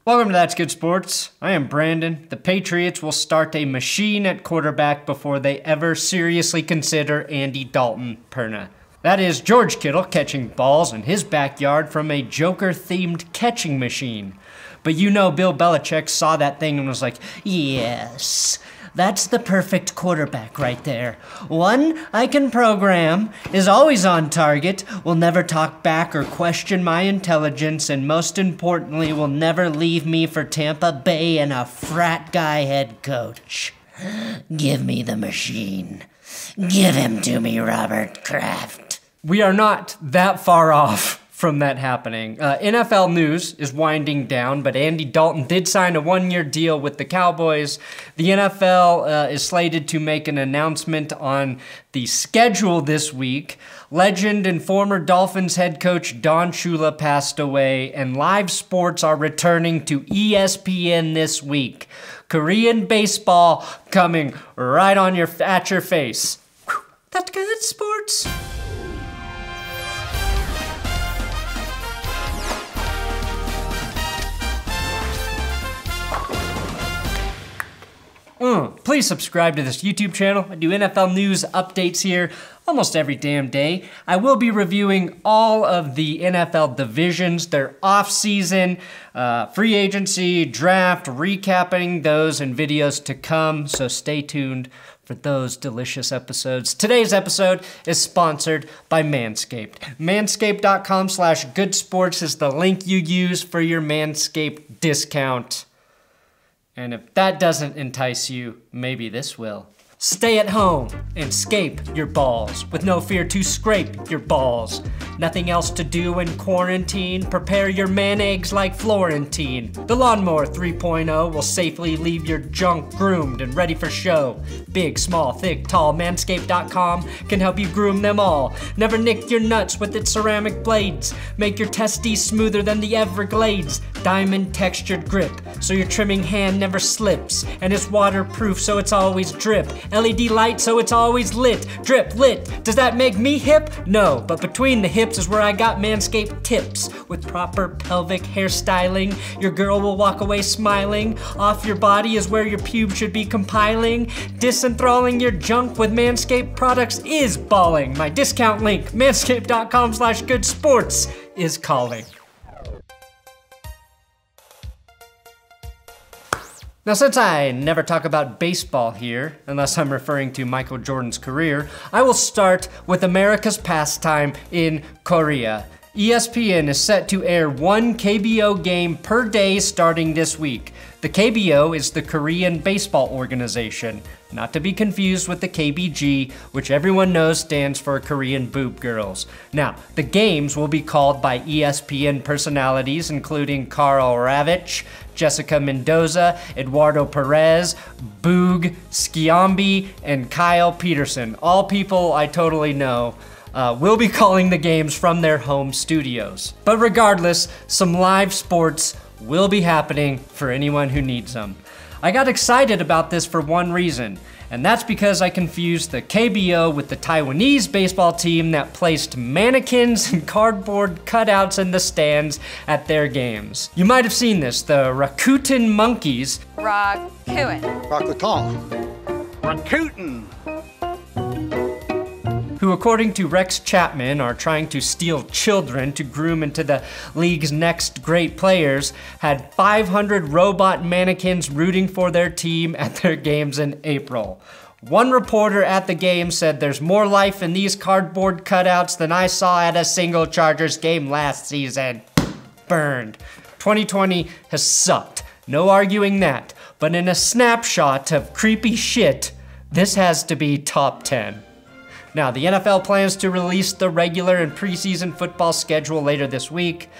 Welcome to That's Good Sports. I am Brandon. The Patriots will start a machine at quarterback before they ever seriously consider Andy Dalton Perna. That is George Kittle catching balls in his backyard from a Joker-themed catching machine. But you know Bill Belichick saw that thing and was like, yes, that's the perfect quarterback right there. One I can program, is always on target, will never talk back or question my intelligence, and most importantly, will never leave me for Tampa Bay and a frat guy head coach. Give me the machine. Give him to me, Robert Kraft. We are not that far off from that happening. NFL news is winding down, but Andy Dalton did sign a one-year deal with the Cowboys. The NFL is slated to make an announcement on the schedule this week. Legend and former Dolphins head coach Don Shula passed away, and live sports are returning to ESPN this week. Korean baseball coming right on at your face. Whew, that's good, sports. Please subscribe to this YouTube channel. I do NFL news updates here almost every damn day. I will be reviewing all of the NFL divisions, their off-season, free agency, draft, recapping those in videos to come, so stay tuned for those delicious episodes. Today's episode is sponsored by Manscaped. Manscaped.com/goodsports is the link you use for your Manscaped discount. And if that doesn't entice you, maybe this will. Stay at home and scape your balls with no fear to scrape your balls. Nothing else to do in quarantine. Prepare your man eggs like Florentine. The Lawnmower 3.0 will safely leave your junk groomed and ready for show. Big, small, thick, tall, Manscaped.com can help you groom them all. Never nick your nuts with its ceramic blades. Make your testes smoother than the Everglades. Diamond textured grip so your trimming hand never slips. And it's waterproof so it's always drip. LED light so it's always lit. Drip, lit. Does that make me hip? No, but between the hips is where I got Manscaped tips. With proper pelvic hairstyling, your girl will walk away smiling. Off your body is where your pubes should be compiling. Disenthralling your junk with Manscaped products is balling. My discount link, manscaped.com/goodsports, is calling. Now, since I never talk about baseball here, unless I'm referring to Michael Jordan's career, I will start with America's pastime in Korea. ESPN is set to air one KBO game per day starting this week. The KBO is the Korean Baseball Organization, not to be confused with the KBG, which everyone knows stands for Korean Boob Girls. Now, the games will be called by ESPN personalities including Carl Ravitch, Jessica Mendoza, Eduardo Perez, Boog Sciambi, and Kyle Peterson. All people I totally know. Will be calling the games from their home studios. But regardless, some live sports will be happening for anyone who needs them. I got excited about this for one reason, and that's because I confused the KBO with the Taiwanese baseball team that placed mannequins and cardboard cutouts in the stands at their games. You might have seen this, the Rakuten Monkeys. Rakuten. Rakuten. Who, according to Rex Chapman, are trying to steal children to groom into the league's next great players, had 500 robot mannequins rooting for their team at their games in April. One reporter at the game said there's more life in these cardboard cutouts than I saw at a single Chargers game last season. Burned. 2020 has sucked. No arguing that. But in a snapshot of creepy shit, this has to be top 10. Now, the NFL plans to release the regular and preseason football schedule later this week.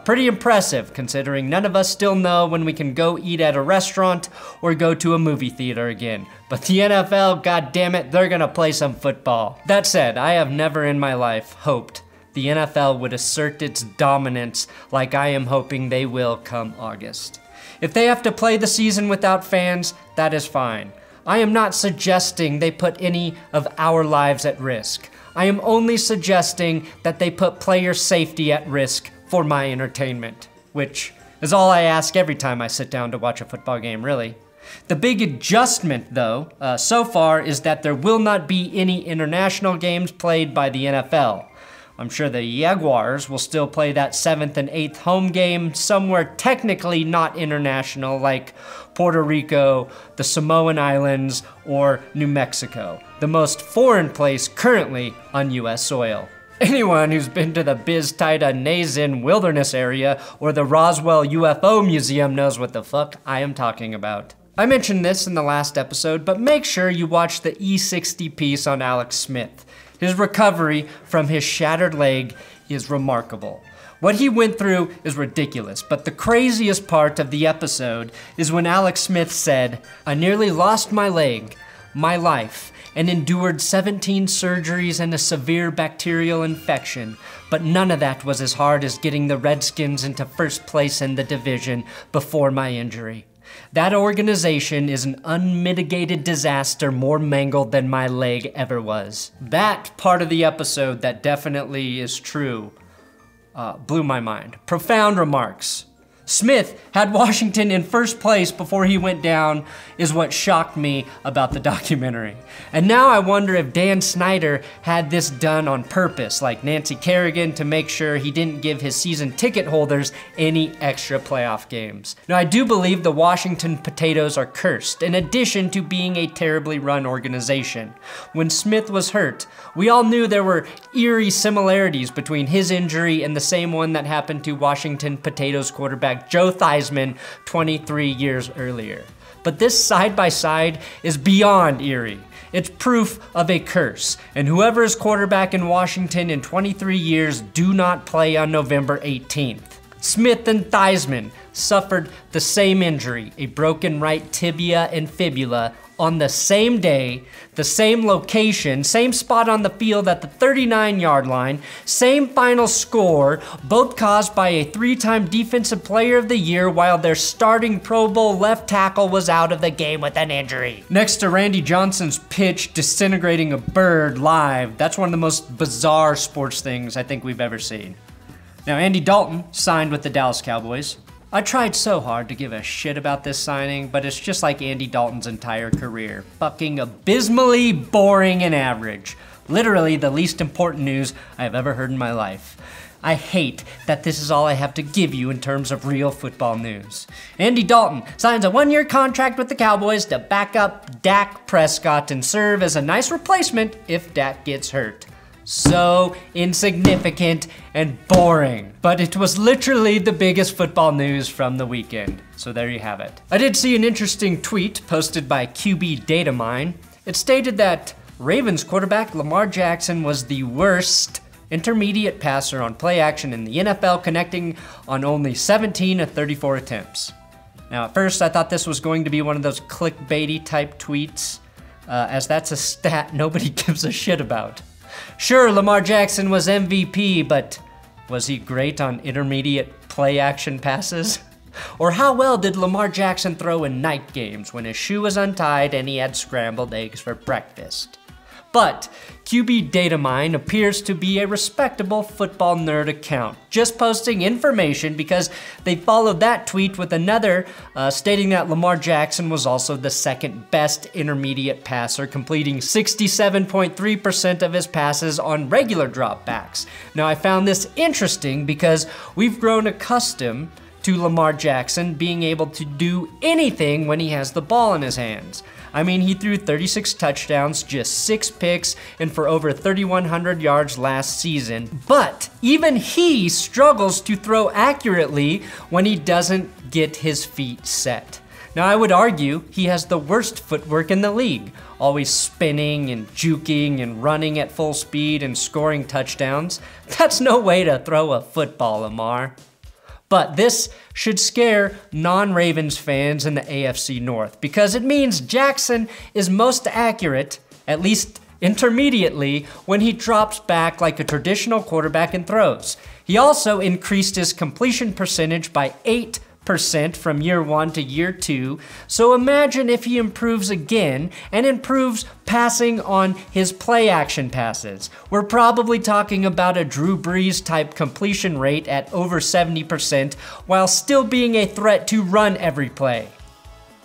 Pretty impressive, considering none of us still know when we can go eat at a restaurant or go to a movie theater again. But the NFL, goddammit, they're gonna play some football. That said, I have never in my life hoped the NFL would assert its dominance like I am hoping they will come August. If they have to play the season without fans, that is fine. I am not suggesting they put any of our lives at risk. I am only suggesting that they put player safety at risk for my entertainment, which is all I ask every time I sit down to watch a football game, really. The big adjustment, though, so far is that there will not be any international games played by the NFL. I'm sure the Jaguars will still play that 7th and 8th home game somewhere technically not international, like Puerto Rico, the Samoan Islands, or New Mexico, the most foreign place currently on U.S. soil. Anyone who's been to the Biz-Tida Nazin Wilderness area or the Roswell UFO Museum knows what the fuck I am talking about. I mentioned this in the last episode, but make sure you watch the E60 piece on Alex Smith. His recovery from his shattered leg is remarkable. What he went through is ridiculous, but the craziest part of the episode is when Alex Smith said, "I nearly lost my leg, my life, and endured 17 surgeries and a severe bacterial infection, but none of that was as hard as getting the Redskins into first place in the division before my injury. That organization is an unmitigated disaster more mangled than my leg ever was." That part of the episode that definitely is true blew my mind. Profound remarks. Smith had Washington in first place before he went down is what shocked me about the documentary. And now I wonder if Dan Snyder had this done on purpose, like Nancy Kerrigan, to make sure he didn't give his season ticket holders any extra playoff games. Now, I do believe the Washington Potatoes are cursed, in addition to being a terribly run organization. When Smith was hurt, we all knew there were eerie similarities between his injury and the same one that happened to Washington Potatoes quarterback Joe Theismann 23 years earlier. But this side-by-side is beyond eerie. It's proof of a curse, and whoever is quarterback in Washington in 23 years do not play on November 18th. Smith and Theismann suffered the same injury, a broken right tibia and fibula, on the same day, the same location, same spot on the field at the 39-yard line, same final score, both caused by a 3-time Defensive Player of the Year while their starting Pro Bowl left tackle was out of the game with an injury. Next to Randy Johnson's pitch disintegrating a bird live, that's one of the most bizarre sports things I think we've ever seen. Now, Andy Dalton signed with the Dallas Cowboys. I tried so hard to give a shit about this signing, but it's just like Andy Dalton's entire career. Fucking abysmally boring and average. Literally the least important news I've ever heard in my life. I hate that this is all I have to give you in terms of real football news. Andy Dalton signs a 1-year contract with the Cowboys to back up Dak Prescott and serve as a nice replacement if Dak gets hurt. So insignificant and boring. But it was literally the biggest football news from the weekend. So there you have it. I did see an interesting tweet posted by QB Datamine. It stated that Ravens quarterback Lamar Jackson was the worst intermediate passer on play action in the NFL, connecting on only 17 of 34 attempts. Now at first I thought this was going to be one of those clickbaity type tweets, as that's a stat nobody gives a shit about. Sure, Lamar Jackson was MVP, but was he great on intermediate play-action passes? Or how well did Lamar Jackson throw in night games when his shoe was untied and he had scrambled eggs for breakfast? But QB Datamine appears to be a respectable football nerd account, just posting information because they followed that tweet with another stating that Lamar Jackson was also the second best intermediate passer, completing 67.3% of his passes on regular dropbacks. Now I found this interesting because we've grown accustomed to Lamar Jackson being able to do anything when he has the ball in his hands. I mean, he threw 36 touchdowns, just 6 picks, and for over 3,100 yards last season. But even he struggles to throw accurately when he doesn't get his feet set. Now, I would argue he has the worst footwork in the league, always spinning and juking and running at full speed and scoring touchdowns. That's no way to throw a football, Lamar. But this should scare non-Ravens fans in the AFC North because it means Jackson is most accurate, at least intermediately, when he drops back like a traditional quarterback and throws. He also increased his completion percentage by 8 6% from year 1 to year 2, so imagine if he improves again and improves passing on his play action passes. We're probably talking about a Drew Brees type completion rate at over 70% while still being a threat to run every play.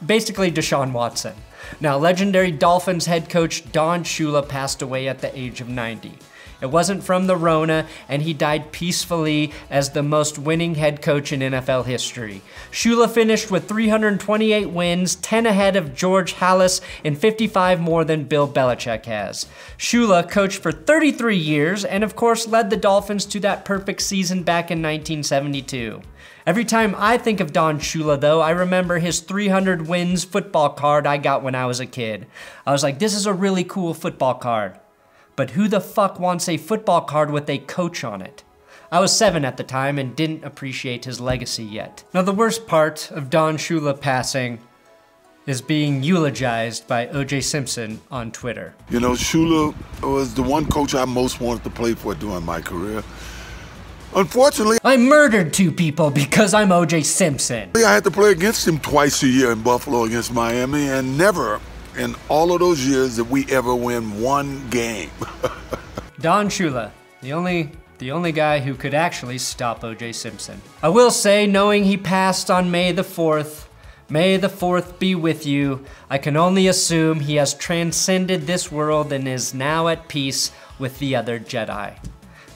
Basically Deshaun Watson. Now, legendary Dolphins head coach Don Shula passed away at the age of 90. It wasn't from the Rona, and he died peacefully as the most winning head coach in NFL history. Shula finished with 328 wins, 10 ahead of George Halas, and 55 more than Bill Belichick has. Shula coached for 33 years, and of course led the Dolphins to that perfect season back in 1972. Every time I think of Don Shula, though, I remember his 300 wins football card I got when I was a kid. I was like, this is a really cool football card. But who the fuck wants a football card with a coach on it? I was 7 at the time and didn't appreciate his legacy yet. Now, the worst part of Don Shula passing is being eulogized by O.J. Simpson on Twitter. You know, Shula was the one coach I most wanted to play for during my career. Unfortunately, I murdered 2 people because I'm O.J. Simpson. I had to play against him twice a year in Buffalo against Miami, and never in all of those years did we ever win one game. Don Shula, the only guy who could actually stop O.J. Simpson. I will say, knowing he passed on May the 4th, may the 4th be with you, I can only assume he has transcended this world and is now at peace with the other Jedi.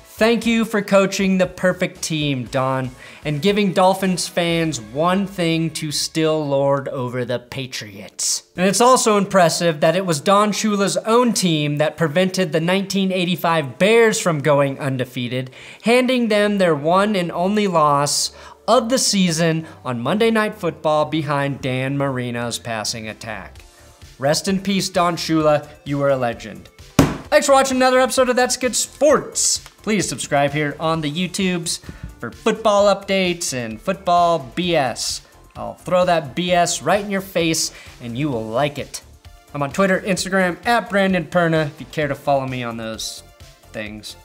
Thank you for coaching the perfect team, Don, and giving Dolphins fans one thing to still lord over the Patriots. And it's also impressive that it was Don Shula's own team that prevented the 1985 Bears from going undefeated, handing them their one and only loss of the season on Monday Night Football behind Dan Marino's passing attack. Rest in peace, Don Shula, you are a legend. Thanks for watching another episode of That's Good Sports. Please subscribe here on the YouTubes for football updates and football BS. I'll throw that BS right in your face and you will like it. I'm on Twitter, Instagram, @BrandonPerna if you care to follow me on those things.